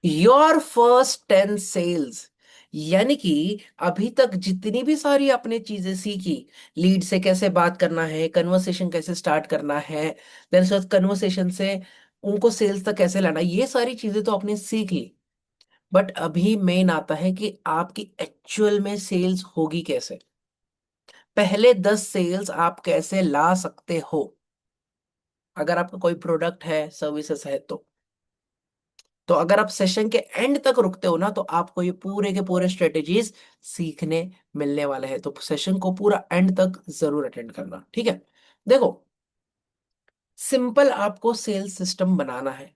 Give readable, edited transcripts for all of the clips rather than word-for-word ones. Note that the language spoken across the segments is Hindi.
योर फर्स्ट 10 सेल्स, यानी कि अभी तक जितनी भी सारी आपने चीजें सीखी, लीड से कैसे बात करना है, कन्वर्सेशन कैसे स्टार्ट करना है, देन उसके बाद कन्वर्सेशन से उनको सेल्स तक कैसे लाना, ये सारी चीजें तो आपने सीख ली। बट अभी मेन आता है कि आपकी एक्चुअल में सेल्स होगी कैसे। पहले 10 सेल्स आप कैसे ला सकते हो, अगर आपका कोई प्रोडक्ट है, सर्विसेज है तो अगर आप सेशन के एंड तक रुकते हो ना, तो आपको ये पूरे के पूरे स्ट्रेटेजीज सीखने मिलने वाले हैं। तो सेशन को पूरा एंड तक जरूर अटेंड करना, ठीक है। देखो, सिंपल आपको सेल्स सिस्टम बनाना है।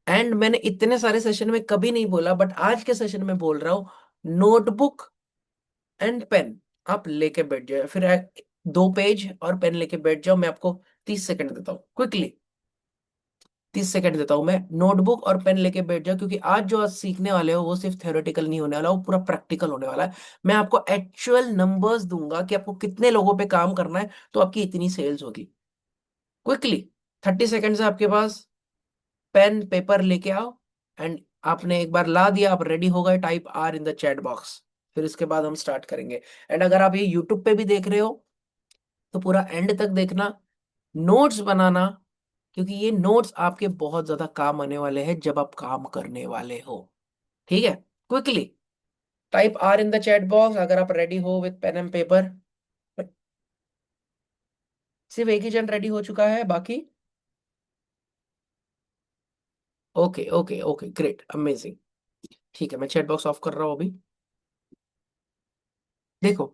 एंड मैंने इतने सारे सेशन में कभी नहीं बोला, बट आज के सेशन में बोल रहा हूं, नोटबुक एंड पेन आप लेके बैठ जाओ, फिर 2 पेज और पेन लेके बैठ जाओ। मैं आपको 30 सेकंड देता हूँ, क्विकली 30 सेकंड देता हूं मैं। नोटबुक और पेन लेके बैठ जाओ, क्योंकि आज जो आज सीखने वाले हो वो सिर्फ थ्योरेटिकल नहीं होने वाला, वो पूरा प्रैक्टिकल होने वाला है। मैं आपको एक्चुअल नंबर्स दूंगा कि आपको कितने लोगों पे काम करना है तो आपकी इतनी सेल्स होगी। क्विकली, 30 सेकंड है आपके पास। पेन पेपर लेके आओ। एंड आपने एक बार ला दिया, आप रेडी हो गए, type R in the chat box. फिर इसके बाद हम स्टार्ट करेंगे। एंड अगर आप ये यूट्यूब पे भी देख रहे हो तो पूरा एंड तक देखना, नोट्स बनाना, क्योंकि ये नोट्स आपके बहुत ज्यादा काम आने वाले हैं जब आप काम करने वाले हो। ठीक है, quickly type R in the chat box अगर आप रेडी हो विथ पेन एंड पेपर। सिर्फ एक ही जन रेडी हो चुका है, बाकी okay okay okay, great, amazing. ठीक है, मैं चैट बॉक्स ऑफ कर रहा हूं अभी। देखो,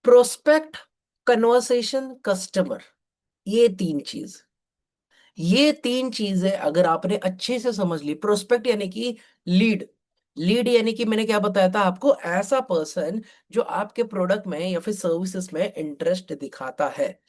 प्रोस्पेक्ट, कन्वर्सेशन, कस्टमर, ये 3 चीज, ये 3 चीजें अगर आपने अच्छे से समझ ली। प्रोस्पेक्ट यानी कि लीड, लीड यानी कि मैंने क्या बताया था आपको, ऐसा पर्सन जो आपके प्रोडक्ट में या फिर सर्विसेज में इंटरेस्ट दिखाता है।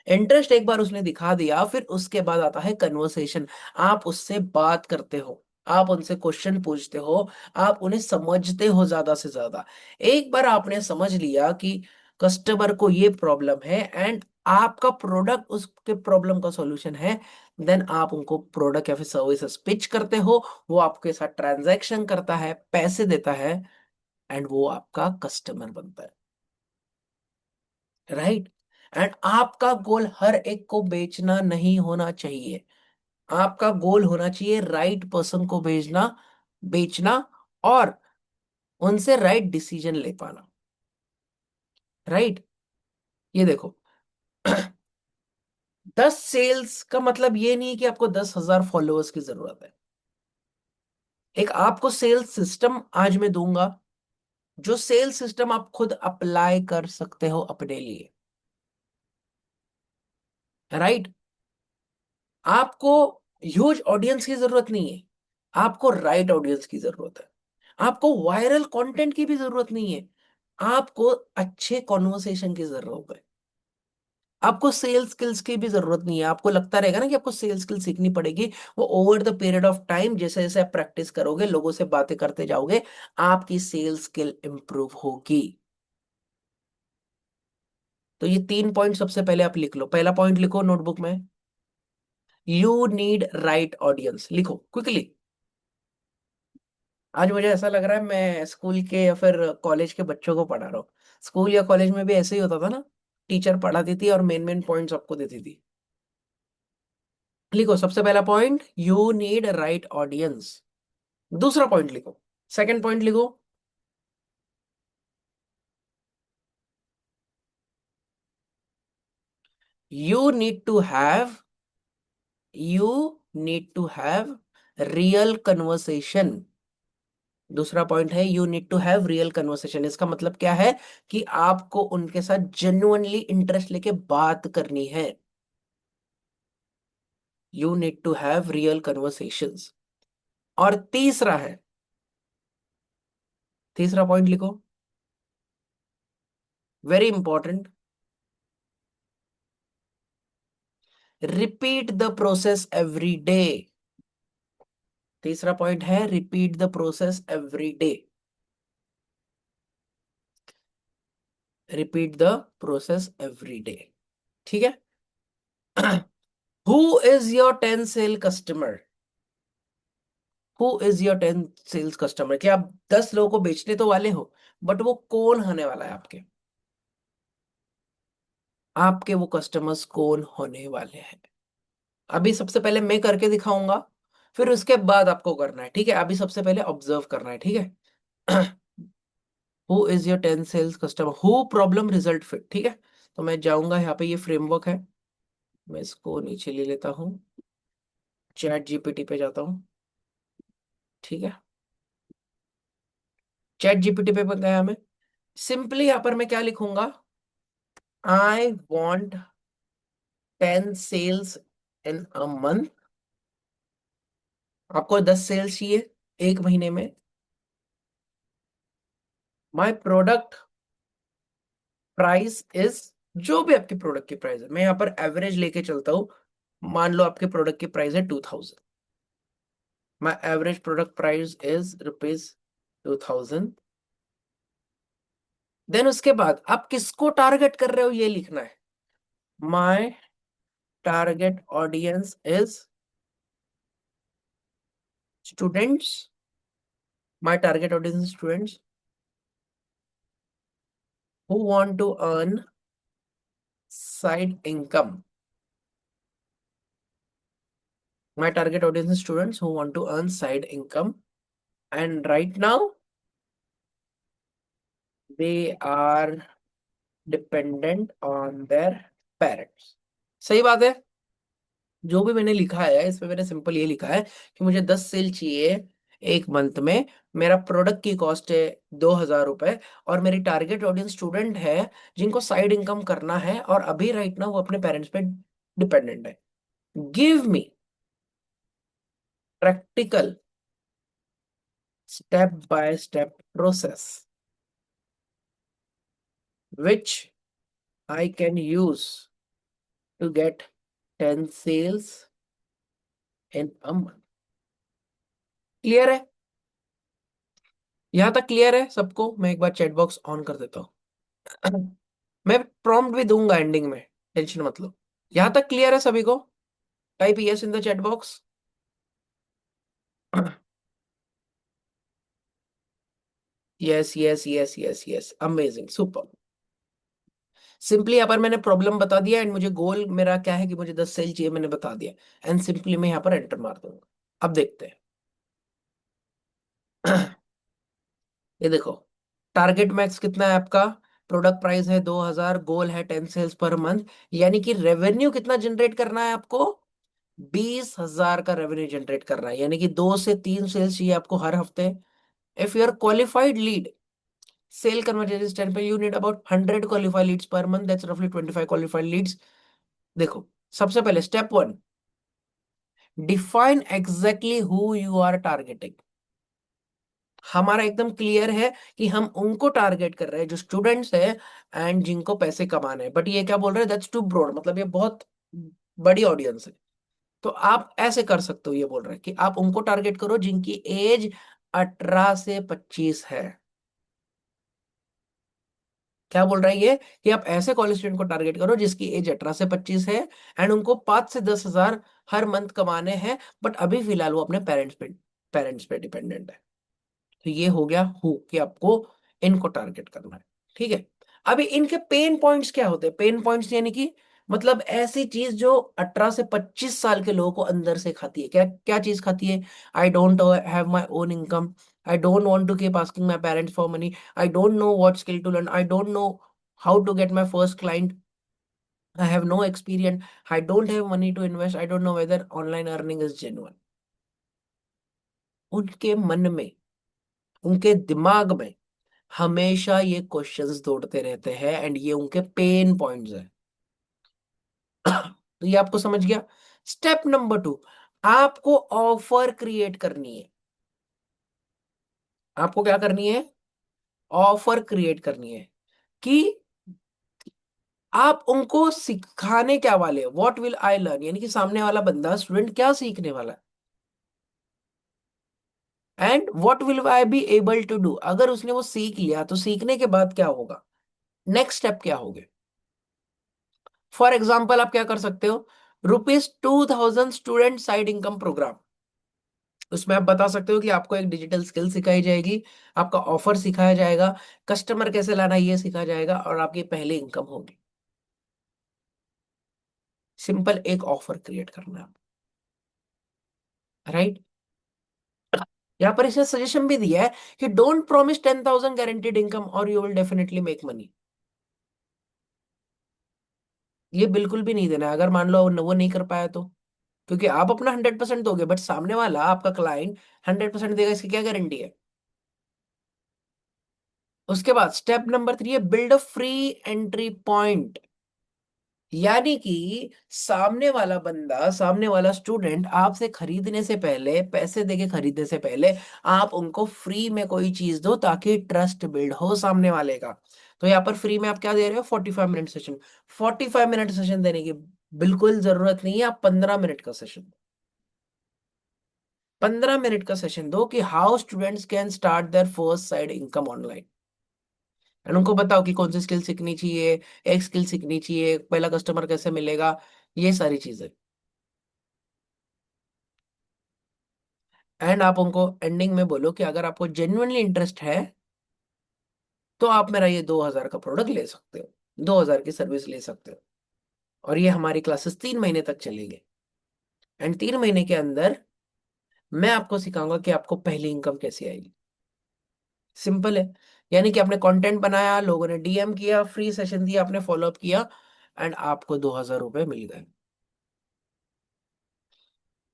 इंटरेस्ट एक बार उसने दिखा दिया, फिर उसके बाद आता है कन्वर्सेशन। आप उससे बात करते हो, आप उनसे क्वेश्चन पूछते हो, आप उन्हें समझते हो ज्यादा से ज्यादा। एक बार आपने समझ लिया कि कस्टमर को ये प्रॉब्लम है एंड आपका प्रोडक्ट उसके प्रॉब्लम का सॉल्यूशन है, देन आप उनको प्रोडक्ट या फिर सर्विसेज पिच करते हो। वो आपके साथ ट्रांजैक्शन करता है, पैसे देता है, एंड वो आपका कस्टमर बनता है, राइट। एंड आपका गोल हर एक को बेचना नहीं होना चाहिए। आपका गोल होना चाहिए राइट पर्सन को भेजना, बेचना, और उनसे राइट डिसीजन ले पाना, राइट। ये देखो, 10 सेल्स का मतलब ये नहीं है कि आपको 10,000 फॉलोअर्स की जरूरत है। एक आपको सेल्स सिस्टम आज मैं दूंगा, जो सेल्स सिस्टम आप खुद अप्लाई कर सकते हो अपने लिए, राइट। आपको ह्यूज ऑडियंस की जरूरत नहीं है, आपको राइट ऑडियंस की जरूरत है। आपको वायरल कंटेंट की भी जरूरत नहीं है, आपको अच्छे कॉन्वर्सेशन की जरूरत है। आपको सेल्स स्किल्स की भी जरूरत नहीं है। आपको लगता रहेगा ना कि आपको सेल्स स्किल सीखनी पड़ेगी, वो over the period of time जैसे जैसे आप प्रैक्टिस करोगे, लोगों से बातें करते जाओगे, आपकी सेल्स स्किल इंप्रूव होगी। तो ये 3 पॉइंट सबसे पहले आप लिख लो। पहला पॉइंट लिखो नोटबुक में, यू नीड राइट ऑडियंस, लिखो क्विकली। आज मुझे ऐसा लग रहा है मैं स्कूल के या फिर कॉलेज के बच्चों को पढ़ा रहा हूँ। स्कूल या कॉलेज में भी ऐसे ही होता था ना, टीचर पढ़ाती थी और मेन मेन पॉइंट सबको देती थी। लिखो सबसे पहला point, you need right audience. दूसरा पॉइंट लिखो, सेकंड पॉइंट लिखो, you need to have, you need to have real conversation. दूसरा पॉइंट है you need to have real conversation. इसका मतलब क्या है कि आपको उनके साथ जेन्युइनली इंटरेस्ट लेके बात करनी है। You need to have real conversations. और तीसरा है, तीसरा पॉइंट लिखो, very important, repeat the process every day. तीसरा पॉइंट है repeat the process every day, repeat the process every day, ठीक है। Who is your 10 sale customer? Who is your 10 sales customer, कि आप 10 लोगों को बेचने तो वाले हो, बट वो कौन होने वाला है आपके, आपके वो कस्टमर्स कौन होने वाले हैं। अभी सबसे पहले मैं करके दिखाऊंगा, फिर उसके बाद आपको करना है, ठीक है। अभी सबसे पहले ऑब्जर्व करना है, ठीक है। Who is your 10 sales customer, who problem result fit, ठीक है। तो मैं जाऊंगा यहाँ पे, ये फ्रेमवर्क है, मैं इसको नीचे ले लेता हूँ, चैट जीपीटी पे जाता हूँ, ठीक है। चैट जीपीटी पे गया मैं, सिंपली यहाँ पर मैं क्या लिखूंगा, I want 10 sales in a month, आपको 10 सेल्स चाहिए एक महीने में। माई प्रोडक्ट प्राइस इज, जो भी आपके प्रोडक्ट की प्राइस है, मैं यहाँ पर एवरेज लेके चलता हूँ। मान लो आपके प्रोडक्ट की प्राइस है 2000, my average product price is rupees 2000। Then उसके बाद आप किसको टारगेट कर रहे हो ये लिखना है, my target audience is students, my target audience students who want to earn side income, my target audience is students who want to earn side income, and right now they are dependent on their parents। सही बात है। जो भी मैंने लिखा है इसमें मैंने सिंपल ये लिखा है कि मुझे 10 सेल चाहिए एक मंथ में, मेरा प्रोडक्ट की कॉस्ट है 2000 रुपए, और मेरी टारगेट ऑडियंस स्टूडेंट है जिनको साइड इनकम करना है, और अभी राइट ना वो अपने पेरेंट्स पे डिपेंडेंट है। Give me practical step by step process which I can use to get 10 sales in a month। Clear है, यहां तक क्लियर है सबको। मैं एक बार चैट बॉक्स ऑन कर देता हूँ। मैं प्रॉम्प्ट भी दूंगा एंडिंग में, टेंशन मत लो। यहां तक क्लियर है सभी को, type yes in the chat box. Yes yes yes yes yes, amazing, super. Simply यहाँ पर मैंने प्रॉब्लम बता दिया, एंड मुझे गोल मेरा क्या है कि मुझे 10 सेल चाहिए, मैंने बता दिया, एंड सिंपली मैं यहाँ पर एंटर मार दूंगा। अब देखते हैं। ये देखो, टारगेट मैक्स कितना है आपका, प्रोडक्ट प्राइस है 2000, गोल है 10 सेल्स पर मंथ, यानी कि रेवेन्यू कितना जनरेट करना है आपको, 20,000 का रेवेन्यू जनरेट करना है, यानी कि 2 से 3 सेल्स चाहिए आपको हर हफ्ते। If you are qualified lead, sale conversion time पे you need about 100 qualified leads पर मंथ, दैट्स रफली 25 क्वालिफाइड लीड्स। देखो, सबसे पहले step 1, define exactly who you are targeting. हमारा एकदम क्लियर है कि हम उनको टारगेट कर रहे हैं जो स्टूडेंट्स हैं एंड जिनको पैसे कमाने हैं, बट ये क्या बोल रहे हैं, दैट्स टू ब्रॉड, मतलब ये बहुत बड़ी ऑडियंस है। तो आप ऐसे कर सकते हो, ये बोल रहे हैं कि आप उनको टारगेट करो जिनकी एज 18 से 25 है। क्या बोल रहा है ये, कि आप ऐसे कॉलेज स्टूडेंट को टारगेट करो जिसकी एज 18 से 25 है, एंड उनको 5 से 10 हजार हर मंथ कमाने हैं, बट अभी फिलहाल वो अपने पेरेंट्स पे डिपेंडेंट है। तो ये हो गया हु, कि आपको इनको टारगेट करना है, ठीक है। अभी इनके पेन पॉइंट्स क्या होते हैं, पेन पॉइंट्स यानी कि मतलब ऐसी चीज जो 18 से 25 साल के लोगों को अंदर से खाती है। क्या क्या चीज खाती है, I don't have my own income, I don't want to keep asking my parents for money, I don't know what skill to learn, I don't know how to get my first client, I have no experience, I don't have money to invest, I don't know whether online earning is genuine. उनके मन में, उनके दिमाग में हमेशा ये क्वेश्चंस दौड़ते रहते हैं, एंड ये उनके पेन पॉइंट्स हैं। तो ये आपको समझ गया। स्टेप नंबर 2, आपको ऑफर क्रिएट करनी है। आपको क्या करनी है, ऑफर क्रिएट करनी है, कि आप उनको सिखाने क्या वाले हो, व्हाट विल आई लर्न, यानी कि सामने वाला बंदा स्टूडेंट क्या सीखने वाला है, and what will I be able to do, अगर उसने वो सीख लिया तो सीखने के बाद क्या होगा, नेक्स्ट स्टेप क्या होगे। फॉर एग्जाम्पल आप क्या कर सकते हो, ₹2000 स्टूडेंट साइड इनकम प्रोग्राम, उसमें आप बता सकते हो कि आपको एक डिजिटल स्किल सिखाई जाएगी, आपका ऑफर सिखाया जाएगा, कस्टमर कैसे लाना ये सिखाया जाएगा, और आपकी पहली इनकम होगी। सिंपल एक ऑफर क्रिएट करना है, राइट। यहाँ पर इसने सजेशन भी दिया है कि डोंट प्रॉमिस 10,000 गारंटीड इनकम और you will definitely make money. ये बिल्कुल भी नहीं देना है, अगर मान लो वो नहीं कर पाया तो। क्योंकि आप अपना 100% दोगे, बट सामने वाला आपका क्लाइंट 100% देगा, इसकी क्या गारंटी है। उसके बाद स्टेप नंबर 3 है build a free entry point. यानी कि सामने वाला बंदा, सामने वाला स्टूडेंट आपसे खरीदने से पहले, पैसे देके खरीदने से पहले, आप उनको फ्री में कोई चीज दो ताकि ट्रस्ट बिल्ड हो सामने वाले का। तो यहाँ पर फ्री में आप क्या दे रहे हो, 45 मिनट सेशन। 45 मिनट सेशन देने की बिल्कुल जरूरत नहीं है, आप 15 मिनट का सेशन, 15 मिनट का सेशन दो कि how students can start their first side income online. And उनको बताओ कि कौन सी स्किल सीखनी चाहिए, एक स्किल सीखनी चाहिए, पहला कस्टमर कैसे मिलेगा, ये सारी चीजें। एंड आप उनको एंडिंग में बोलो कि अगर आपको जेन्युइनली इंटरेस्ट है तो आप मेरा ये 2,000 का प्रोडक्ट ले सकते हो, 2,000 की सर्विस ले सकते हो। और ये हमारी क्लासेस 3 महीने तक चलेंगे। एंड 3 महीने के अंदर मैं आपको सिखाऊंगा कि आपको पहली इनकम कैसे आएगी। सिंपल है। यानी कि आपने कंटेंट बनाया, लोगों ने डीएम किया, फ्री सेशन दिया, आपने फॉलोअप किया, एंड आपको 2,000 रुपए मिल गए।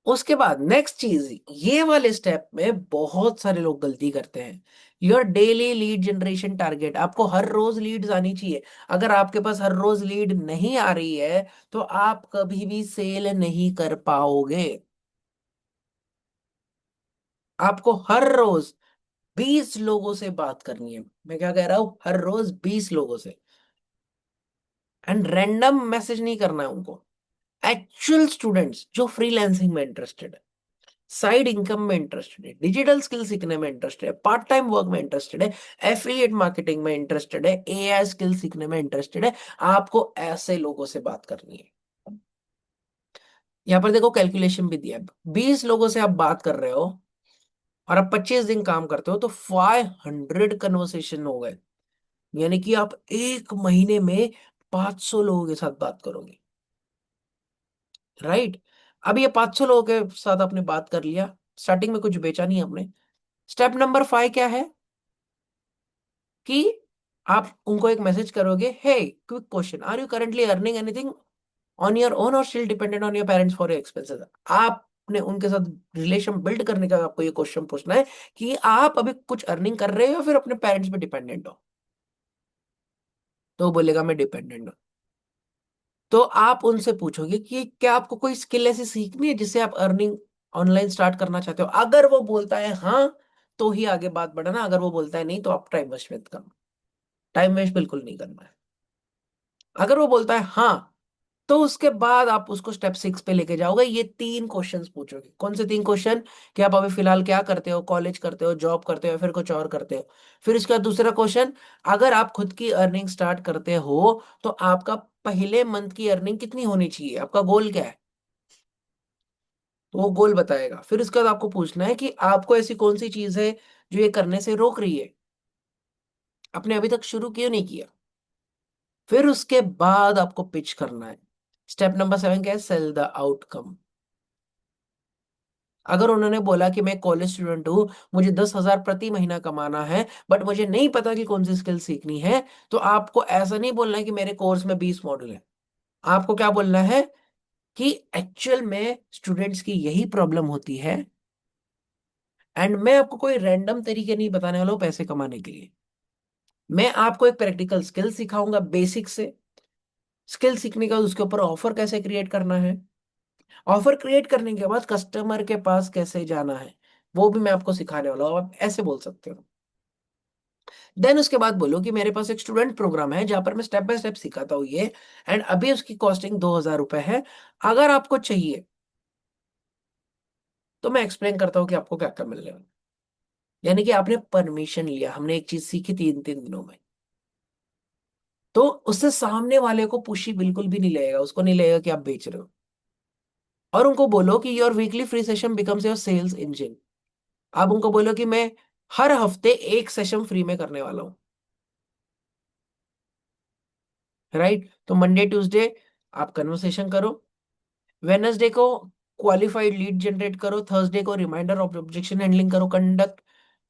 उसके बाद नेक्स्ट चीज, ये वाले स्टेप में बहुत सारे लोग गलती करते हैं। Your daily lead generation target, आपको हर रोज लीड्स आनी चाहिए। अगर आपके पास हर रोज लीड नहीं आ रही है तो आप कभी भी सेल नहीं कर पाओगे। आपको हर रोज 20 लोगों से बात करनी है। मैं क्या कह रहा हूं, हर रोज 20 लोगों से। एंड रैंडम मैसेज नहीं करना है उनको, एक्चुअल स्टूडेंट्स जो फ्रीलांसिंग में इंटरेस्टेड है, साइड इनकम में इंटरेस्टेड है, डिजिटल स्किल सीखने में इंटरेस्टेड है, पार्ट टाइम वर्क में इंटरेस्टेड है, एफिलिएट मार्केटिंग में इंटरेस्टेड है, एआई स्किल सीखने में इंटरेस्टेड है। आपको ऐसे लोगों से बात करनी है। यहां पर देखो कैलकुलेशन भी दिया है, 20 लोगों से आप बात कर रहे हो और आप 25 दिन काम करते हो तो 500 कन्वर्सेशन हो गए। यानी कि आप एक महीने में 500 लोगों के साथ बात करोगे, राइट। अब ये 500 लोगों के साथ आपने बात कर लिया, स्टार्टिंग में कुछ बेचा नहीं आपने। स्टेप नंबर 5 क्या है कि आप उनको एक मैसेज करोगे, hey quick question, are you currently earning anything on your own और still dependent on your parents for your expenses. आपने उनके साथ रिलेशन बिल्ड करने का आपको ये क्वेश्चन पूछना है कि आप अभी कुछ अर्निंग कर रहे हो या फिर अपने पेरेंट्स पे डिपेंडेंट हो। तो वो बोलेगा मैं डिपेंडेंट हूँ। तो आप उनसे पूछोगे कि क्या आपको कोई स्किल ऐसी सीखनी है जिससे आप अर्निंग ऑनलाइन स्टार्ट करना चाहते हो। अगर वो बोलता है हाँ तो ही आगे बात बढ़ाना, अगर वो बोलता है नहीं तो आप टाइम वेस्ट मत करना। टाइम वेस्ट बिल्कुल नहीं करना है। अगर वो बोलता है हाँ तो उसके बाद आप उसको स्टेप 6 पे लेके जाओगे। ये 3 क्वेश्चंस पूछोगे। कौन से 3 क्वेश्चन, कि आप अभी फिलहाल क्या करते हो, कॉलेज करते हो, जॉब करते हो या फिर कुछ और करते हो। फिर इसका दूसरा क्वेश्चन, अगर आप खुद की अर्निंग स्टार्ट करते हो तो आपका पहले मंथ की अर्निंग कितनी होनी चाहिए, आपका गोल क्या है। तो वो गोल बताएगा। फिर उसके बाद आपको पूछना है कि आपको ऐसी कौन सी चीज है जो ये करने से रोक रही है, आपने अभी तक शुरू क्यों नहीं किया। फिर उसके बाद आपको पिच करना है। स्टेप नंबर 7 क्या है, सेल द आउटकम। अगर उन्होंने बोला कि मैं कॉलेज स्टूडेंट हूँ, मुझे 10,000 प्रति महीना कमाना है, बट मुझे नहीं पता कि कौन सी स्किल सीखनी है, तो आपको ऐसा नहीं बोलना है कि मेरे कोर्स में 20 मॉड्यूल है। आपको क्या बोलना है कि एक्चुअल में स्टूडेंट्स की यही प्रॉब्लम होती है, एंड मैं आपको कोई रैंडम तरीके नहीं बताने वाला हूँ पैसे कमाने के लिए। मैं आपको एक प्रैक्टिकल स्किल सिखाऊंगा बेसिक से। स्किल सीखने का उसके ऊपर ऑफर कैसे क्रिएट करना है, ऑफर क्रिएट करने के बाद कस्टमर के पास कैसे जाना है, वो भी मैं आपको सिखाने वाला हूँ। आप ऐसे बोल सकते हो। देन उसके बाद बोलो कि मेरे पास एक स्टूडेंट प्रोग्राम है जहां पर मैं स्टेप बाय स्टेप सिखाता हूँ ये, एंड अभी उसकी कॉस्टिंग 2,000 रुपए है। अगर आपको चाहिए तो मैं एक्सप्लेन करता हूँ कि आपको क्या क्या मिलने वाला है। यानी कि आपने परमिशन लिया, हमने एक चीज सीखी 3-3 दिनों में। तो उससे सामने वाले को पुशी बिल्कुल भी नहीं लगेगा, उसको नहीं लगेगा कि आप बेच रहे हो। और उनको बोलो कि your weekly free session becomes your sales engine. आप उनको बोलो कि मैं हर हफ्ते एक सेशन फ्री में करने वाला हूं। राइट, तो मंडे ट्यूसडे आप कन्वर्सेशन करो, वेनसडे को क्वालिफाइड लीड जनरेट करो, थर्सडे को रिमाइंडर ऑफ ऑब्जेक्शन हैंडलिंग करो, कंडक्ट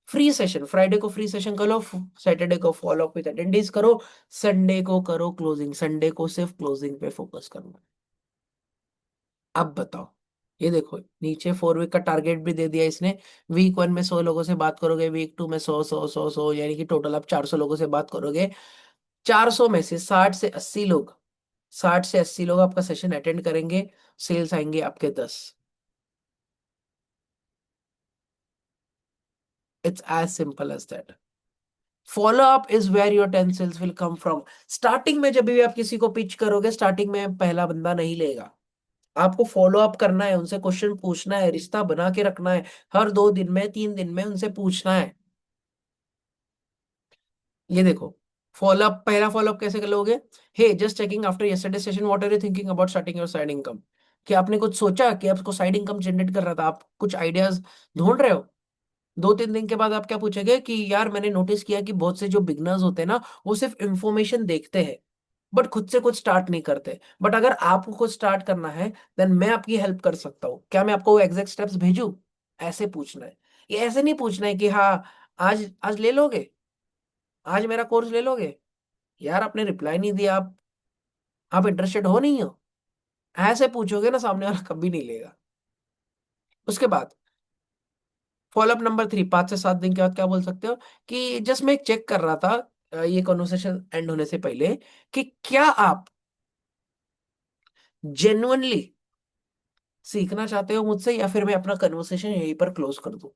फ्री सेशन, फ्राइडे को फ्री सेशन करो, सैटरडे को फॉलो अप विद अटेंडेंस करो, संडे को करो क्लोजिंग, संडे को सिर्फ क्लोजिंग पे फोकस करना। अब बताओ, ये देखो नीचे 4 वीक का टारगेट भी दे दिया इसने। वीक 1 में 100 लोगों से बात करोगे, वीक 2 में 100 100 100 100, यानी कि टोटल आप 400 लोगों से बात करोगे। 400 में से 60 से 80 लोग, 60 से 80 लोग आपका सेशन अटेंड करेंगे, सेल्स आएंगे आपके 10। It's as simple as that. Follow up is where your 10 sales will come from. Starting में जब भी आप किसी को पिच करोगे, स्टार्टिंग में पहला बंदा नहीं लेगा। आपको फॉलो अप करना है, उनसे क्वेश्चन पूछना है, रिश्ता बना के रखना है, हर 2 दिन में 3 दिन में उनसे पूछना है। ये देखो, फॉलो अप, पहला फॉलो अप कैसे कर लोगे? Hey, just checking after yesterday session, what are you thinking about starting your side income? कि आपने कुछ सोचा कि आपको साइड इनकम जनरेट कर रहा था, आप कुछ आइडियाज ढूंढ रहे हो? 2-3 दिन के बाद आप क्या पूछेंगे कि यार मैंने नोटिस किया कि बहुत से जो बिगनर्स होते हैं ना, वो सिर्फ इंफॉर्मेशन देखते हैं बट खुद से कुछ स्टार्ट नहीं करते। बट अगर आपको कुछ स्टार्ट करना है, देन मैं आपकी हेल्प कर सकता हूँ, क्या मैं आपको वो एग्जैक्ट स्टेप्स भेजूं? ऐसे पूछना है। ये ऐसे नहीं पूछना है कि हाँ, आज आज ले लोगे, आज मेरा कोर्स ले लोगे। यार आपने रिप्लाई नहीं दिया, आप इंटरेस्टेड हो नहीं हो? ऐसे पूछोगे ना, सामने वाला कभी नहीं लेगा। उसके बाद फॉलोअप नंबर 3, 5 से 7 दिन के बाद क्या बोल सकते हो कि जस्ट मैं चेक कर रहा था, ये कॉन्वर्सेशन एंड होने से पहले, कि क्या आप जेन्युइनली सीखना चाहते हो मुझसे, या फिर मैं अपना कन्वर्सेशन यहीं पर क्लोज कर दूं।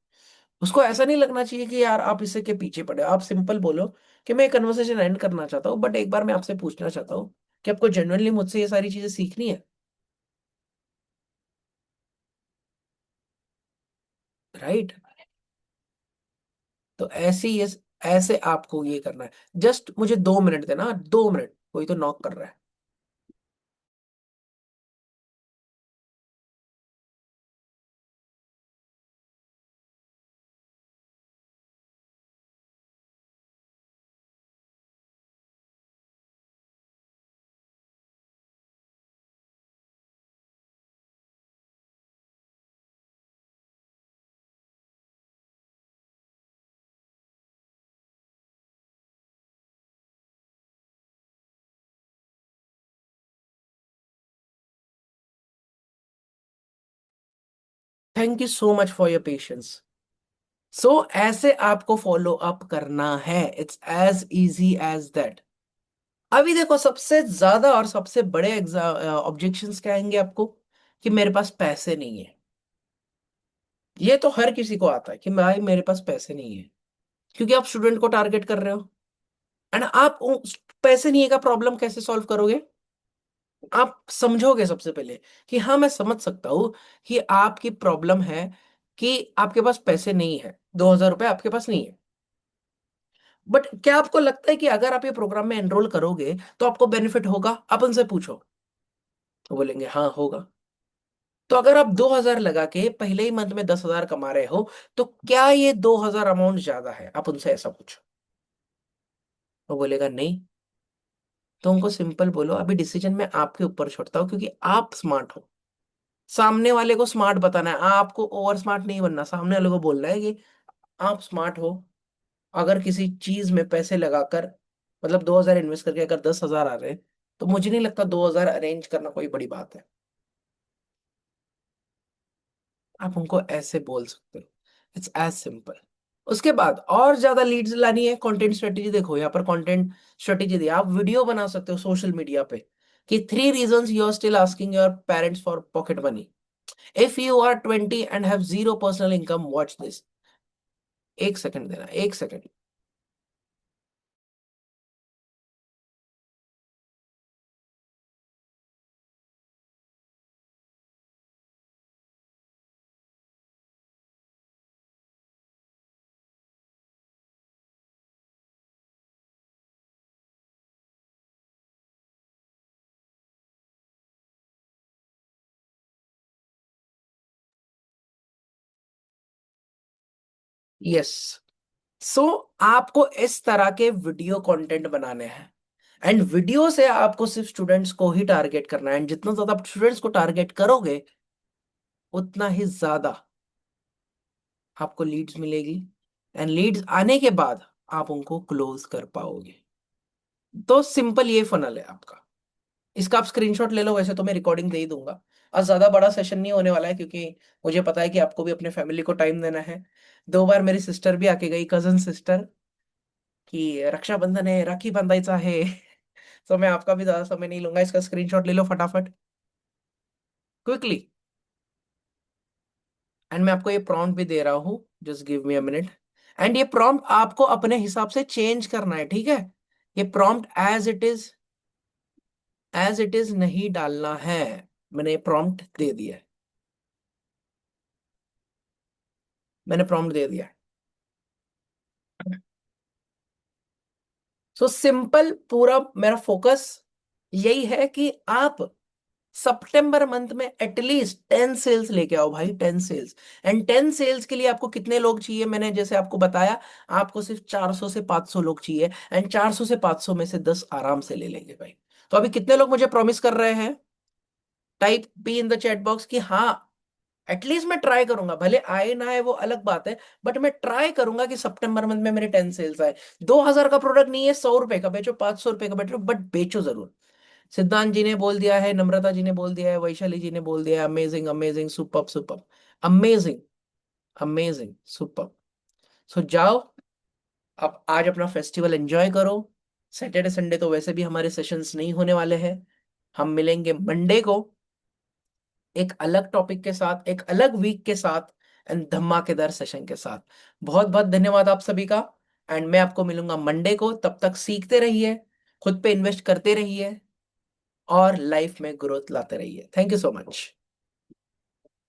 उसको ऐसा नहीं लगना चाहिए कि यार आप इससे के पीछे पड़े हो। आप सिंपल बोलो कि मैं कन्वर्सेशन एंड करना चाहता हूँ, बट एक बार मैं आपसे पूछना चाहता हूँ कि आपको जेन्युइनली मुझसे ये सारी चीजें सीखनी है। राइट, तो ऐसे ये, ऐसे आपको ये करना है। जस्ट मुझे 2 मिनट देना, 2 मिनट, कोई तो नॉक कर रहा है। Thank you so much for your patience. So ऐसे आपको फॉलो अप करना है, it's as easy as that. अभी देखो, सबसे ज्यादा और सबसे बड़े ऑब्जेक्शंस क्या आएंगे आपको? कि मेरे पास पैसे नहीं है। ये तो हर किसी को आता है कि भाई मेरे पास पैसे नहीं है, क्योंकि आप स्टूडेंट को टारगेट कर रहे हो। एंड आप पैसे नहीं है का प्रॉब्लम कैसे सॉल्व करोगे? आप समझोगे सबसे पहले कि हाँ, मैं समझ सकता हूं कि आपकी प्रॉब्लम है कि आपके पास पैसे नहीं है, 2,000 रुपए आपके पास नहीं है। बट क्या आपको लगता है कि अगर आप ये प्रोग्राम में एनरोल करोगे तो आपको बेनिफिट होगा? आप उनसे पूछो, तो बोलेंगे हाँ होगा। तो अगर आप 2,000 लगा के पहले ही मंथ में 10,000 कमा रहे हो, तो क्या ये 2,000 अमाउंट ज्यादा है? आप उनसे ऐसा पूछो, वो बोलेगा नहीं। तो उनको सिंपल बोलो, अभी डिसीजन मैं आपके ऊपर छोड़ता हूँ, क्योंकि आप स्मार्ट हो। सामने वाले को स्मार्ट बताना है, आपको ओवर स्मार्ट नहीं बनना। सामने वाले को बोलना है कि आप स्मार्ट हो। अगर किसी चीज में पैसे लगाकर, मतलब 2,000 इन्वेस्ट करके अगर 10,000 आ रहे हैं, तो मुझे नहीं लगता 2,000 अरेंज करना कोई बड़ी बात है। आप उनको ऐसे बोल सकते हो। It's as simple. उसके बाद और ज्यादा लीड्स लानी है, कंटेंट स्ट्रेटेजी देखो, यहाँ पर कंटेंट स्ट्रेटेजी दी, आप वीडियो बना सकते हो सोशल मीडिया पे कि 3 reasons you are still asking your parents for pocket money. If you are 20 and have zero personal income, watch this. 1 second देना, 1 सेकंड। यस। सो आपको इस तरह के वीडियो कंटेंट बनाने हैं, एंड वीडियो से आपको सिर्फ स्टूडेंट्स को ही टारगेट करना है, एंड जितना ज्यादा आप स्टूडेंट्स को टारगेट करोगे उतना ही ज्यादा आपको लीड्स मिलेगी, एंड लीड्स आने के बाद आप उनको क्लोज कर पाओगे। तो सिंपल ये फनल है आपका। इसका आप स्क्रीनशॉट ले लो, वैसे तो मैं रिकॉर्डिंग दे ही दूंगा। और ज्यादा बड़ा सेशन नहीं होने वाला है, क्योंकि मुझे पता है कि आपको भी अपने फैमिली को टाइम देना है। 2 बार मेरी सिस्टर भी आके गई, कजन सिस्टर, कि रक्षाबंधन है, राखी बंधायचा है। तो मैं आपका भी ज्यादा समय नहीं लूंगा, इसका स्क्रीनशॉट ले लो फटाफट, क्विकली। एंड मैं आपको ये प्रॉम्प्ट भी दे रहा हूँ, just give me a minute. And ये प्रॉम्प्ट आपको अपने हिसाब से चेंज करना है, ठीक है? ये प्रॉम्प्ट एज इट इज नहीं डालना है। मैंने ये प्रॉम्प्ट दे दिया है, मैंने प्रॉम्प्ट दे दिया है। सो सिंपल, पूरा मेरा फोकस यही है कि आप सितंबर मंथ में एटलीस्ट 10 सेल्स लेके आओ भाई, 10 सेल्स। एंड 10 सेल्स के लिए आपको कितने लोग चाहिए, मैंने जैसे आपको बताया, आपको सिर्फ 400 से 500 लोग चाहिए, एंड 400 से 500 में से 10 आराम से ले लेंगे भाई। तो अभी कितने लोग मुझे प्रॉमिस कर रहे हैं? Type be in the chat box कि हाँ, एटलीस्ट मैं ट्राई करूंगा, भले आए ना आए वो अलग बात है, बट मैं ट्राई करूंगा कि सितंबर मंथ में मेरे 10 सेल्स आए। 2,000 का प्रोडक्ट नहीं है, 100 रुपए का बेचो, 500 रुपए का बेचो, बट बेचो जरूर। सिद्धांत जी ने बोल दिया है, नम्रता जी ने बोल दिया है, वैशाली जी ने बोल दिया है, amazing amazing super super, amazing amazing super. So जाओ, आप आज अपना फेस्टिवल एंजॉय करो। सैटरडे संडे तो वैसे भी हमारे सेशंस नहीं होने वाले हैं। हम मिलेंगे मंडे को एक अलग टॉपिक के साथ, एक अलग वीक के साथ, एंड धमाकेदार सेशन के साथ। बहुत बहुत धन्यवाद आप सभी का। एंड मैं आपको मिलूंगा मंडे को, तब तक सीखते रहिए, खुद पे इन्वेस्ट करते रहिए, और लाइफ में ग्रोथ लाते रहिए। Thank you so much.